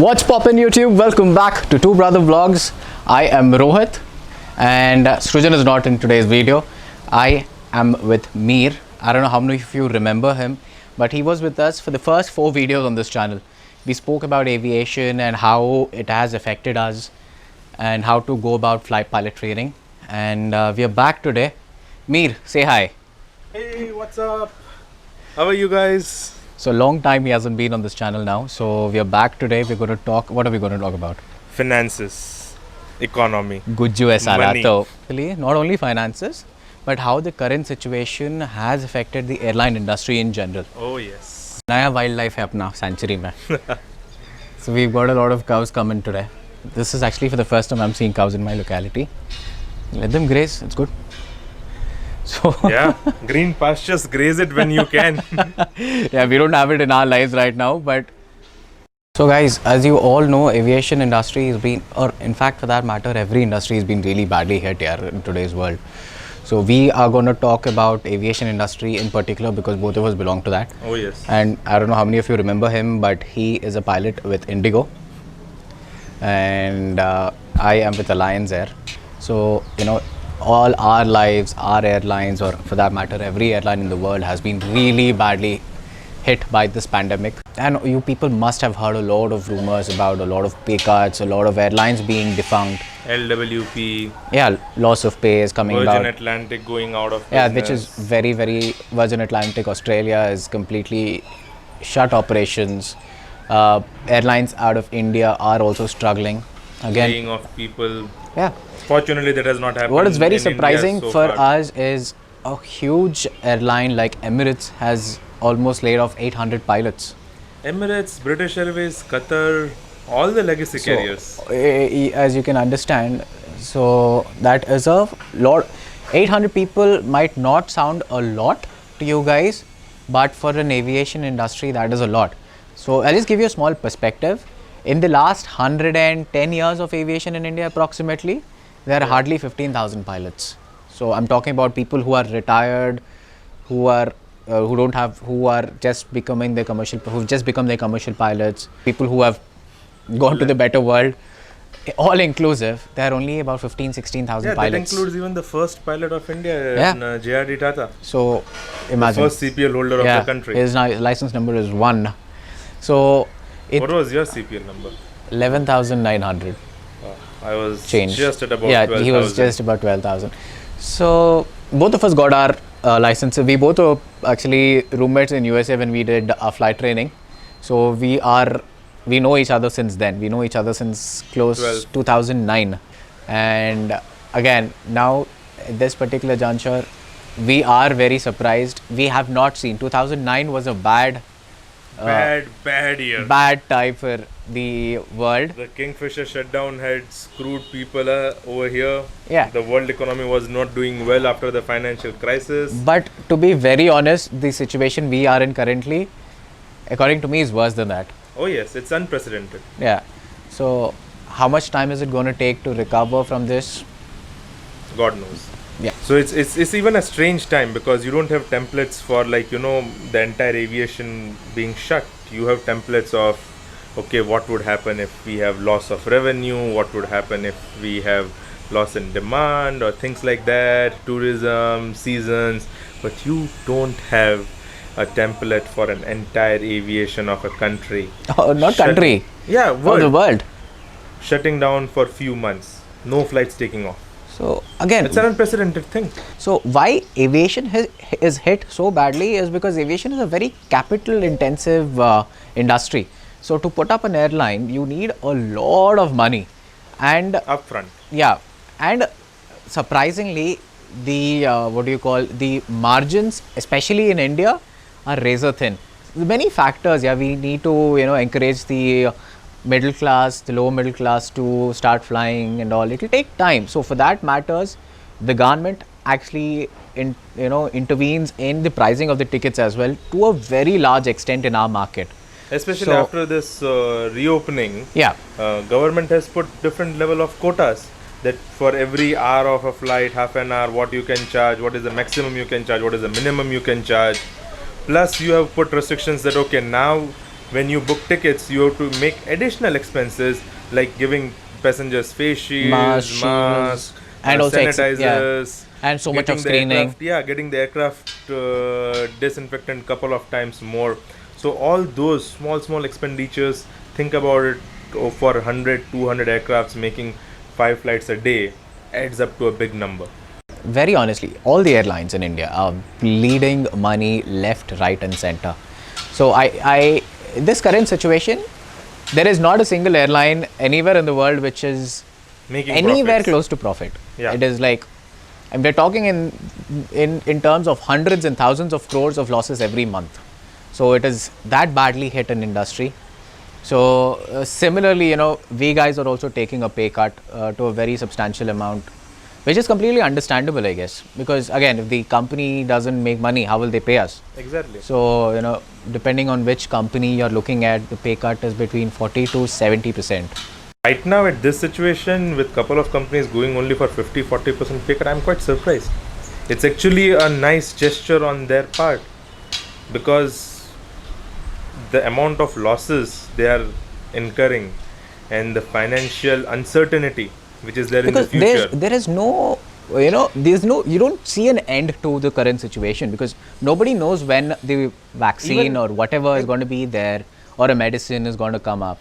What's poppin' YouTube? Welcome back to Two Brother Vlogs. I am Rohit and Srujan is not in today's video. I am with Mir. I don't know how many of you remember him, but he was with us for the first 4 videos on this channel. We spoke about aviation and how it has affected us and how to go about flight pilot training. And we are back today. Mir, say hi. Hey, what's up? How are you guys? So long time he hasn't been on this channel now. So we are back today. We're going to talk. What are we going to talk about? Finances, economy. Gujju aisa Money. rato. Actually, not only finances, but how the current situation has affected the airline industry in general. Oh yes. Naya wildlife hai apna sanctuary mein. So we've got a lot of cows coming today. This is actually for the first time I'm seeing cows in my locality. Let them graze. It's good. So Yeah, green pastures, graze it when you can. yeah, we don't have it in our lives right now, but so guys, as you all know, aviation industry has been, or in fact for that matter, every industry has been really badly hit here in today's world. So we are going to talk about aviation industry in particular because both of us belong to that. Oh yes. And I don't know how many of you remember him, but he is a pilot with Indigo and I am with Alliance Air. So you know, all our lives, our airlines, or for that matter every airline in the world has been really badly hit by this pandemic. And you people must have heard a lot of rumors about a lot of pay cuts, a lot of airlines being defunct. LWP, Yeah, loss of pay is coming Virgin about. Atlantic going out of Yeah, business. which is very Virgin Atlantic Australia is completely shut operations. Airlines out of India are also struggling again. laying off people. Yeah, Fortunately, that has not happened. what is very in India surprising so for far. us is a huge airline like Emirates has almost laid off 800 pilots. Emirates, British Airways, Qatar, all the legacy carriers. As you can understand, so that is a lot. 800 people might not sound a lot to you guys, but for an aviation industry that is a lot. So I'll just give you a small perspective. In the last 110 years of aviation in India approximately, there are hardly 15,000 pilots. So I'm talking about people who are retired, who are who don't have, who are just becoming the commercial, who've just become their commercial pilots, people who have gone to the better world, all inclusive. There are only about 16,000 Yeah, that pilots. includes even the first pilot of India, Yeah. JRD Tata, So imagine. first CPL holder of the country. His license number is 1. So it What was your CPL number? 11,900 I was change. just at about Yeah, 12,000. he was just about 12,000. So both of us got our licenses. We both were actually roommates in USA when we did our flight training. So we know each other since then. We know each other since close 12. 2009. And again, now at this particular juncture, we are very surprised. We have not seen. 2009 was a bad Bad year. bad time for the world. The Kingfisher shutdown had screwed people over here. Yeah. The world economy was not doing well after the financial crisis. But to be very honest, the situation we are in currently, according to me, is worse than that. Oh yes, it's unprecedented. Yeah. So how much time is it going to take to recover from this? God knows. Yeah. So it's even a strange time because you don't have templates for, like, you know, the entire aviation being shut. You have templates of, okay, what would happen if we have loss of revenue? What would happen if we have loss in demand or things like that? Tourism, seasons. But you don't have a template for an entire aviation of a country. Oh, not Shut- country. Yeah, Oh, the world. shutting down for few months. No flights taking off. So again, It's an unprecedented thing. so why aviation is hit so badly is because aviation is a very capital intensive industry. So to put up an airline, you need a lot of money, and Upfront. yeah, and surprisingly, the what do you call, the margins, especially in India, are razor thin. Many factors. Yeah, we need to encourage the middle class, the lower middle class to start flying and all. It will take time. So for that matters, the government actually intervenes in the pricing of the tickets as well to a very large extent in our market. Especially So- after this reopening, Yeah. government has put different level of quotas, that for every hour of a flight, half an hour, what you can charge, what is the maximum you can charge, what is the minimum you can charge. Plus you have put restrictions that, okay, now when you book tickets, you have to make additional expenses like giving passengers face shields, Masks, masks, and also sanitizers, and so much of getting the screening. aircraft, getting the aircraft disinfectant couple of times more. So all those small expenditures, think about it, for 100, 200 aircrafts making 5 flights a day adds up to a big number. Very honestly, all the airlines in India are bleeding money left, right, and center. So in this current situation, there is not a single airline anywhere in the world which is Making anywhere profits. close to profit. Yeah. It is like, and we're talking in terms of hundreds and thousands of crores of losses every month. So it is that badly hit an industry. So similarly, we guys are also taking a pay cut to a very substantial amount, which is completely understandable, I guess. Because again, if the company doesn't make money, how will they pay us? Exactly. So depending on which company you're looking at, the pay cut is between 40 to 70%. Right now, at this situation, with couple of companies going only for 50-40% pay cut, I'm quite surprised. It's actually a nice gesture on their part, because the amount of losses they are incurring and the financial uncertainty which is there Because in the future. there is no, you don't see an end to the current situation, because nobody knows when the vaccine Even- or whatever is going to be there, or a medicine is going to come up.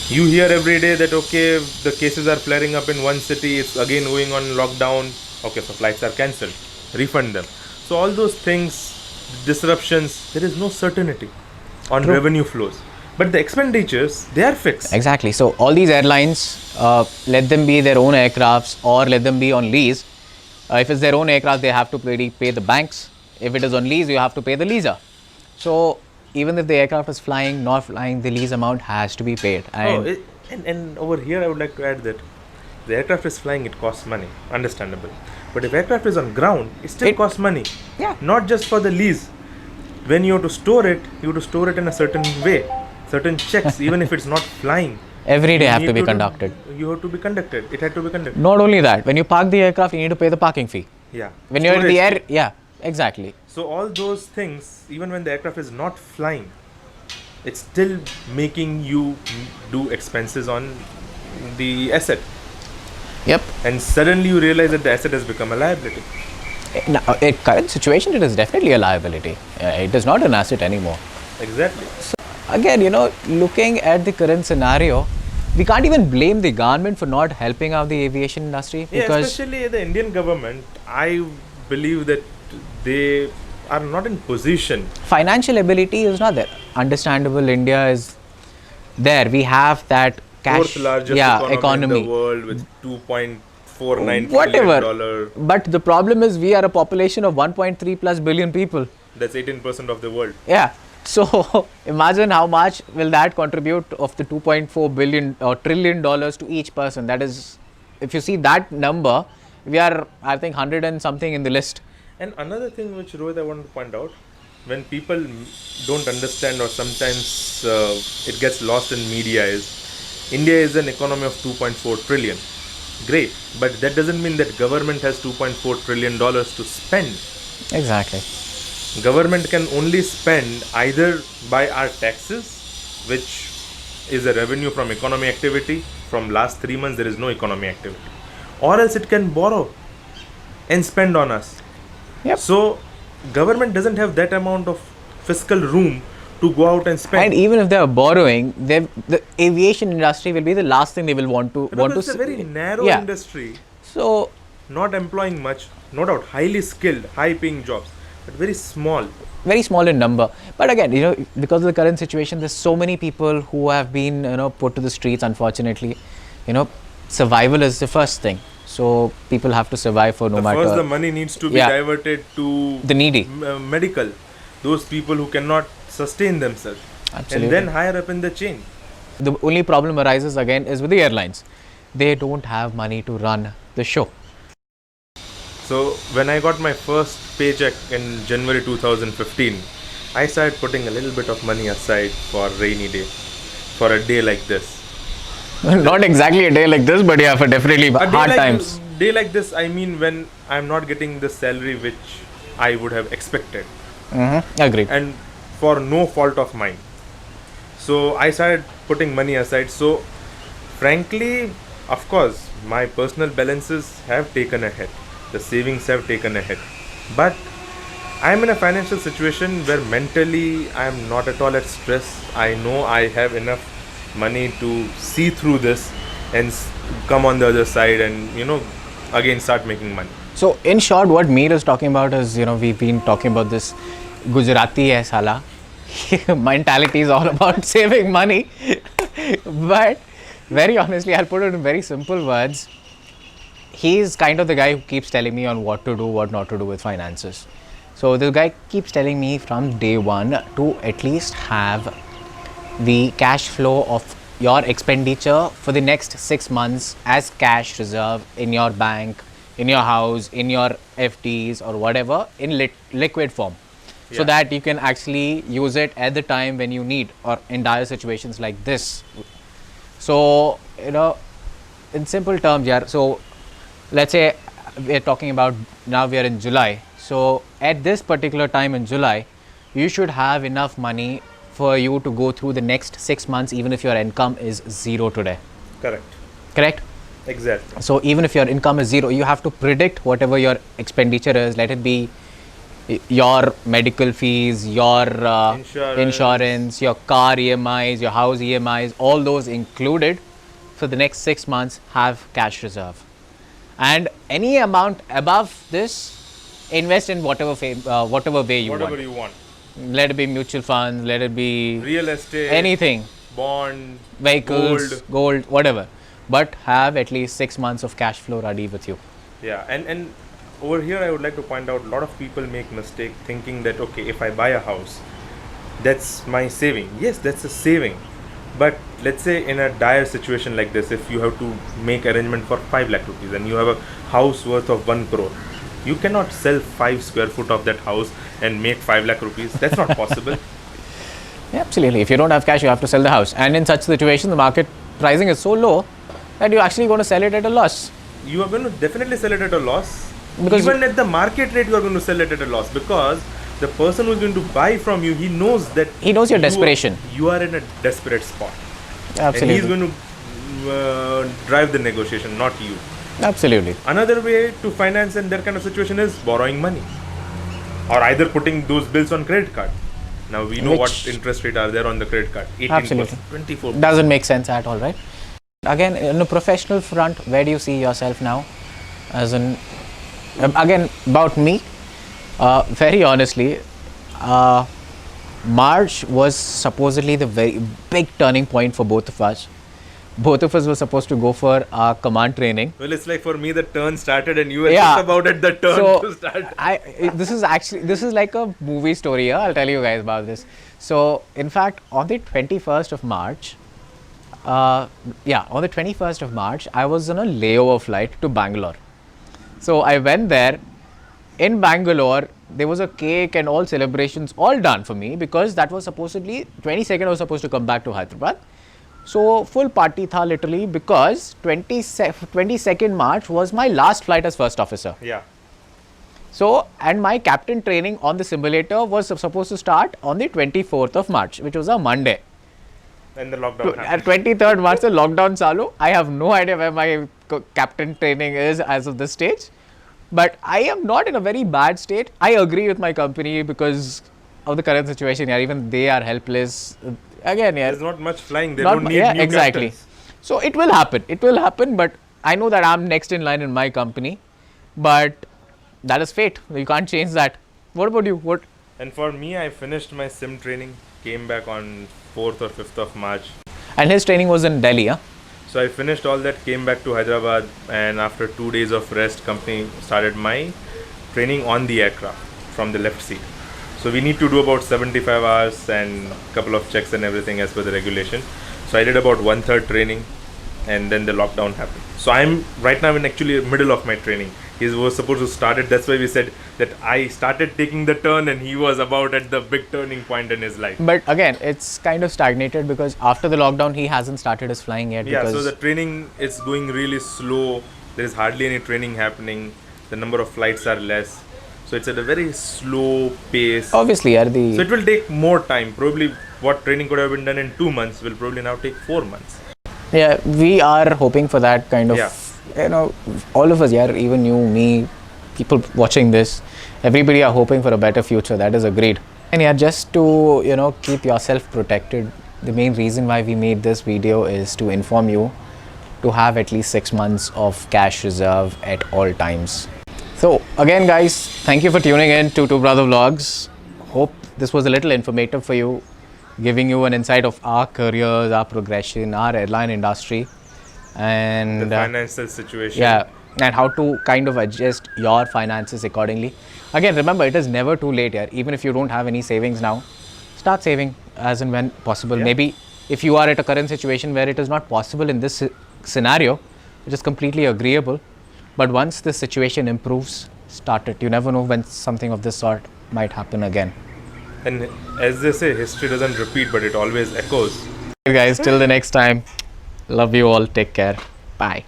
You hear every day that okay, the cases are flaring up in one city, it's again going on lockdown. Okay, so flights are cancelled, refund them. So all those things, disruptions, there is no certainty on True. revenue flows. But the expenditures, they are fixed. Exactly. So all these airlines, let them be their own aircrafts or let them be on lease. If it's their own aircraft, they have to pay the banks. If it is on lease, you have to pay the leaser. So even if the aircraft is flying, not flying, the lease amount has to be paid. And And over here, I would like to add that the aircraft is flying, it costs money, understandable. But if aircraft is on ground, it still It- costs money. Yeah. Not just for the lease. When you have to store it, you have to store it in a certain way, certain checks, even if it's not flying. every day You have need to be conducted. You have to be conducted. It had to be conducted. Not only that, when you park the aircraft, you need to pay the parking fee. Yeah. When you're in the Storage air, yeah, exactly. So all those things, even when the aircraft is not flying, it's still making you do expenses on the asset. Yep. And suddenly you realize that the asset has become a liability. Now, in current situation, it is definitely a liability. It is not an asset anymore. Exactly. Again, looking at the current scenario, we can't even blame the government for not helping out the aviation industry, Yeah, because especially the Indian government, I believe that they are not in position. financial ability is not there. Understandable, India is there. We have that cash, Fourth largest economy in the economy. world with $2.49 Whatever. trillion. But the problem is we are a population of 1.3 plus billion people. That's 18% of the world. Yeah. So imagine how much will that contribute of the 2.4 billion or trillion dollars to each person. That is, if you see that number, we are, I think, 100 and something in the list. And another thing which Rohit I want to point out, when people don't understand or sometimes it gets lost in media, is India is an economy of 2.4 trillion. Great, but that doesn't mean that government has 2.4 trillion dollars to spend. Exactly. Government can only spend either by our taxes, which is a revenue from economy activity. From last 3 months there is no economy activity, or else it can borrow and spend on us. Yep. So government doesn't have that amount of fiscal room to go out and spend. And even if they are borrowing, the aviation industry will be the last thing they will want to because it's a s- very narrow yeah. industry, So not employing much, no doubt, highly skilled, high paying jobs, but very small. very small in number. But again, because of the current situation, there's so many people who have been, put to the streets. Unfortunately, survival is the first thing. So people have to survive for no matter. First, the money needs to be Yeah. diverted to The needy. Medical, those people who cannot sustain themselves, Absolutely. and then higher up in the chain. The only problem arises again is with the airlines. They don't have money to run the show. So when I got my first paycheck in January 2015, I started putting a little bit of money aside for rainy day, for a day like this. Not exactly a day like this, but yeah, for definitely A day hard like times. day like this, I mean when I'm not getting the salary which I would have expected, Agreed. and for no fault of mine. So I started putting money aside. So frankly, of course, my personal balances have taken a hit. The savings have taken a hit. But I'm in a financial situation where mentally I'm not at all at stress. I know I have enough money to see through this and come on the other side and again start making money. So, in short, what Meer is talking about is, we've been talking about this Gujarati hai sala. Mentality is all about saving money. But very honestly, I'll put it in very simple words. He's kind of the guy who keeps telling me on what to do, what not to do with finances. So, this guy keeps telling me from day one to at least have the cash flow of your expenditure for the next 6 months as cash reserve in your bank, in your house, in your FDs or whatever in liquid form. So Yeah. that you can actually use it at the time when you need or in dire situations like this. So, in simple terms, yeah. So, let's say we're talking about now we are in July. So, at this particular time in July, you should have enough money for you to go through the next 6 months, even if your income is zero today. Correct. Correct? Exactly. So, even if your income is zero, you have to predict whatever your expenditure is. Let it be your medical fees, your insurance, your car EMIs, your house EMIs, all those included for the next 6 months have cash reserve. And any amount above this, invest in whatever way you Whatever want. you want. Let it be mutual funds, let it be Real estate, anything, bond, vehicles, gold. gold, whatever. But have at least 6 months of cash flow ready with you. Yeah, and over here I would like to point out a lot of people make mistake thinking that okay, if I buy a house, that's my saving. Yes, that's a saving. But let's say in a dire situation like this, if you have to make arrangement for 5 lakh rupees and you have a house worth of 1 crore, you cannot sell 5 square foot of that house and make 5 lakh rupees. That's not possible. Yeah, absolutely. If you don't have cash, you have to sell the house. And in such situation, the market pricing is so low that you're actually going to sell it at a loss. You are going to definitely sell it at a loss. Because even at the market rate, you are going to sell it at a loss because the person who is going to buy from you, he knows that He knows your desperation. You are in a desperate spot, Absolutely. and he is going to drive the negotiation, not you. Absolutely. Another way to finance in that kind of situation is borrowing money, or either putting those bills on credit card. Now we know what Which- interest rate are there on the credit card. 18%, Absolutely. 24%. Doesn't make sense at all, right? Again, in a professional front, where do you see yourself now? As in, again, about me, very honestly, March was supposedly the very big turning point for both of us. Both of us were supposed to go for our command training. Well, it's like for me the turn started and you were Yeah. just about at the turn So to start. this is like a movie story here. I'll tell you guys about this. So in fact, on the 21st of March, on the 21st of March, I was on a layover flight to Bangalore. So I went there. In Bangalore, there was a cake and all celebrations all done for me because that was supposedly 22nd. I was supposed to come back to Hyderabad. So full party tha literally because 22nd March was my last flight as first officer. Yeah. So, and my captain training on the simulator was supposed to start on the 24th of March, which was a Monday. And the lockdown At happened. 23rd March, the lockdown chalu. I have no idea where my captain training is as of this stage. But I am not in a very bad state. I agree with my company because of the current situation. Yeah, even they are helpless. Again, yeah. There's not much flying. They Not don't mu- need yeah, new exactly. captains. So it will happen. It will happen. But I know that I'm next in line in my company. But that is fate. You can't change that. What about you? What? And for me, I finished my sim training, came back on 4th or 5th of March. And his training was in Delhi, huh? So I finished all that, came back to Hyderabad, and after 2 days of rest, company started my training on the aircraft from the left seat. So we need to do about 75 hours and couple of checks and everything as per the regulation. So I did about 1/3 training, and then the lockdown happened. So I'm right now in actually middle of my training. He was supposed to start it. That's why we said that I started taking the turn, and he was about at the big turning point in his life. But again, it's kind of stagnated because after the lockdown, he hasn't started his flying yet. Yeah, because so the training is going really slow. There is hardly any training happening. The number of flights are less. So it's at a very slow pace. obviously, So it will take more time. Probably what training could have been done in 2 months will probably now take 4 months. Yeah, we are hoping for that kind of, Yeah. all of us, yeah, even you, me, people watching this, everybody are hoping for a better future. That is agreed. And yeah, just to, keep yourself protected, the main reason why we made this video is to inform you to have at least 6 months of cash reserve at all times. So again, guys, thank you for tuning in to Two Brother Vlogs. Hope this was a little informative for you, giving you an insight of our careers, our progression, our airline industry, and The financial situation. yeah, and how to kind of adjust your finances accordingly. Again, remember, it is never too late here. Even if you don't have any savings now, start saving as and when possible. Yeah. Maybe if you are at a current situation where it is not possible in this scenario, which is completely agreeable, but once the situation improves, start it. You never know when something of this sort might happen again. And as they say, history doesn't repeat, but it always echoes. Guys, till the next time, love you all. Take care. Bye.